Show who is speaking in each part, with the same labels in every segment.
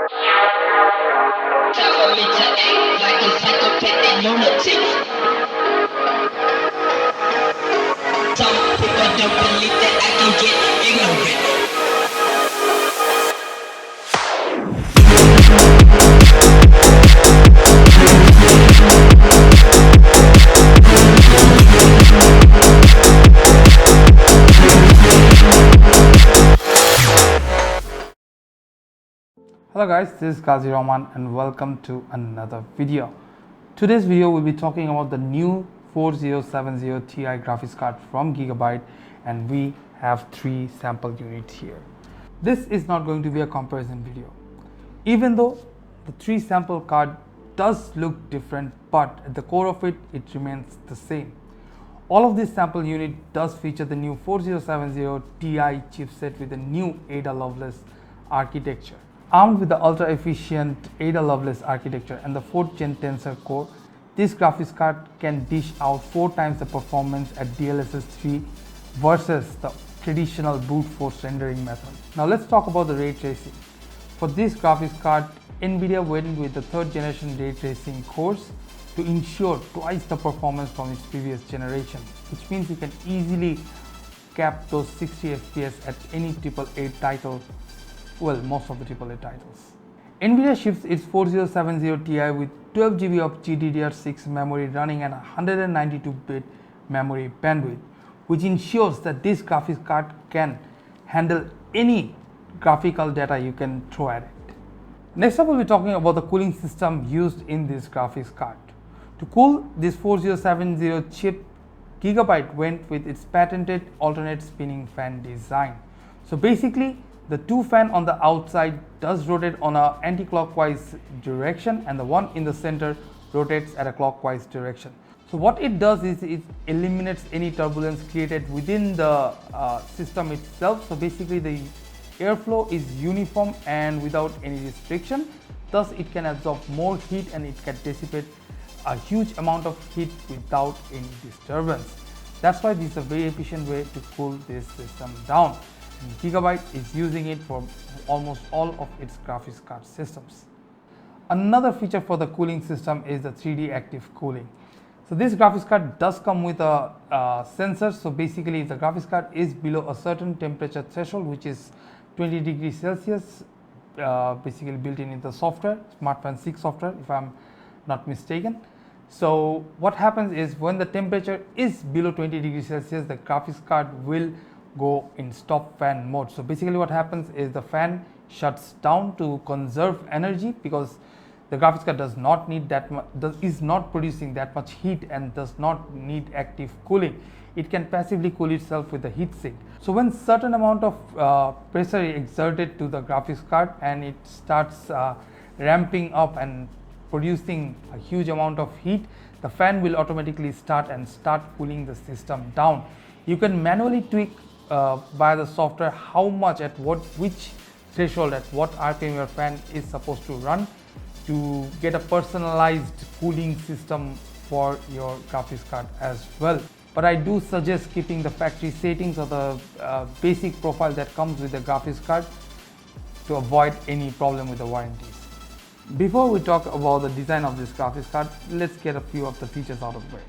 Speaker 1: Tell me to act like a psychopathic lunatic. Some people don't believe that I can get ignorant.
Speaker 2: Hello guys, this is 𝗘𝗴𝗃𝗯𝘆𝘁𝗲 and welcome to another video. Today's video will be talking about the new 4070 Ti graphics card from Gigabyte, and we have 3 sample units here. This is not going to be a comparison video. Even though the 3 sample card does look different, but at the core of it, it remains the same. All of this sample unit does feature the new 4070 Ti chipset with the new Ada Lovelace architecture. Armed with the ultra-efficient Ada Lovelace architecture and the 4th Gen Tensor Core, this graphics card can dish out 4 times the performance at DLSS 3 versus the traditional brute force rendering method. Now let's talk about the ray tracing. For this graphics card, NVIDIA went with the 3rd generation ray tracing cores to ensure twice the performance from its previous generation, which means you can easily cap those 60 FPS at any AAA title. Well, most of the AAA titles. NVIDIA ships its 4070 Ti with 12GB of GDDR6 memory running at 192-bit memory bandwidth, which ensures that this graphics card can handle any graphical data you can throw at it. Next up, we'll be talking about the cooling system used in this graphics card. To cool this 4070 chip, Gigabyte went with its patented alternate spinning fan design. So basically, the 2 fan on the outside does rotate on an anti-clockwise direction, and the one in the center rotates at a clockwise direction. So what it does is it eliminates any turbulence created within the system itself. So basically the airflow is uniform and without any restriction. Thus it can absorb more heat and it can dissipate a huge amount of heat without any disturbance. That's why this is a very efficient way to cool this system down. Gigabyte is using it for almost all of its graphics card systems. Another feature for the cooling system is the 3D active cooling. So this graphics card does come with a sensor. So basically, if the graphics card is below a certain temperature threshold, which is 20 degrees Celsius, basically built in the software, SmartFan 6 software, if I'm not mistaken. So what happens is when the temperature is below 20 degrees Celsius, the graphics card will go in stop fan mode. So basically what happens is the fan shuts down to conserve energy, because the graphics card does not need that much, is not producing that much heat and does not need active cooling. It can passively cool itself with the heat sink. So when certain amount of pressure is exerted to the graphics card and it starts ramping up and producing a huge amount of heat, the fan will automatically start cooling the system down. You can manually tweak via the software how much at which threshold at what RPM your fan is supposed to run to get a personalized cooling system for your graphics card as well. But I do suggest keeping the factory settings or the basic profile that comes with the graphics card to avoid any problem with the warranties. Before we talk about the design of this graphics card, let's get a few of the features out of the way.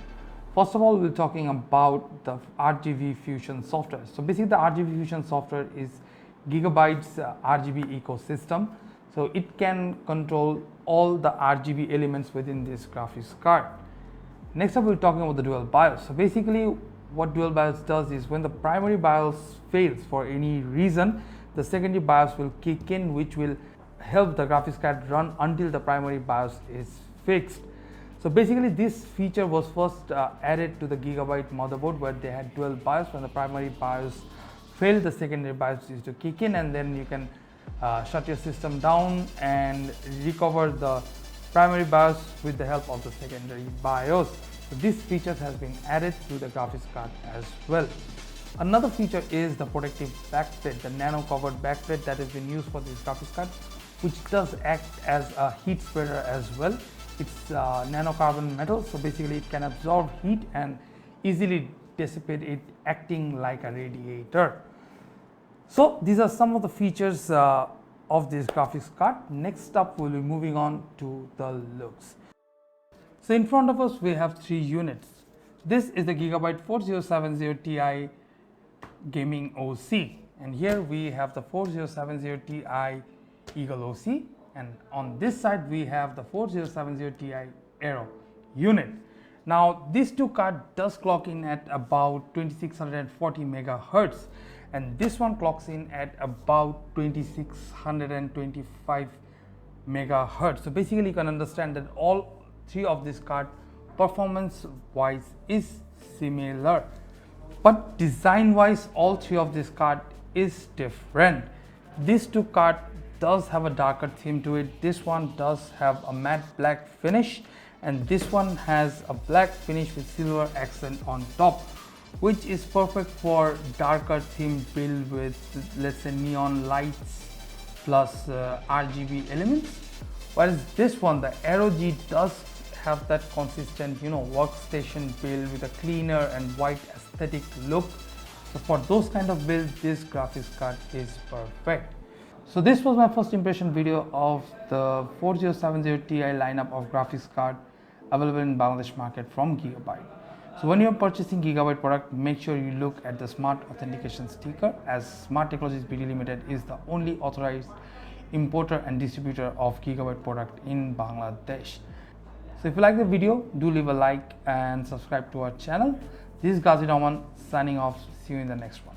Speaker 2: First of all, we're talking about the Rgb Fusion Software. So basically the Rgb Fusion Software is Gigabyte's Rgb ecosystem. So it can control all the Rgb elements within this graphics card. Next up, we're talking about the dual BIOS. So basically what dual BIOS does is when the primary BIOS fails for any reason, the secondary BIOS will kick in, which will help the graphics card run until the primary BIOS is fixed. So basically this feature was first added to the Gigabyte motherboard, where they had dual BIOS. When the primary BIOS failed, the secondary BIOS is to kick in, and then you can shut your system down and recover the primary BIOS with the help of the secondary BIOS. So this feature has been added to the graphics card as well. Another feature is the protective backplate, the nano covered backplate that has been used for this graphics card, which does act as a heat spreader as well. It's nanocarbon metal, so basically it can absorb heat and easily dissipate it, acting like a radiator. So these are some of the features of this graphics card. Next up, we'll be moving on to the looks. So in front of us, we have three units. This is the Gigabyte 4070ti gaming OC, and here we have the 4070ti Eagle OC, and on this side we have the 4070ti Aero unit. Now these two cards does clock in at about 2640 megahertz, and this one clocks in at about 2625 megahertz. So basically you can understand that all three of these cards performance wise is similar, but design wise all three of these cards is different. These two cards does have a darker theme to it. This one does have a matte black finish, and this one has a black finish with silver accent on top, which is perfect for darker theme build with, let's say, neon lights plus RGB elements. Whereas this one, the Aero G, does have that consistent, workstation build with a cleaner and white aesthetic look. So for those kind of builds, this graphics card is perfect. So this was my first impression video of the 4070ti lineup of graphics card available in Bangladesh market from Gigabyte. So when you are purchasing Gigabyte product, make sure you look at the smart authentication sticker, as Smart Technologies BD Limited is the only authorized importer and distributor of Gigabyte product in Bangladesh. So if you like the video, do leave a like and subscribe to our channel. This is 𝗚𝗵𝗆𝗯𝘆𝘁𝗲 signing off. See you in the next one.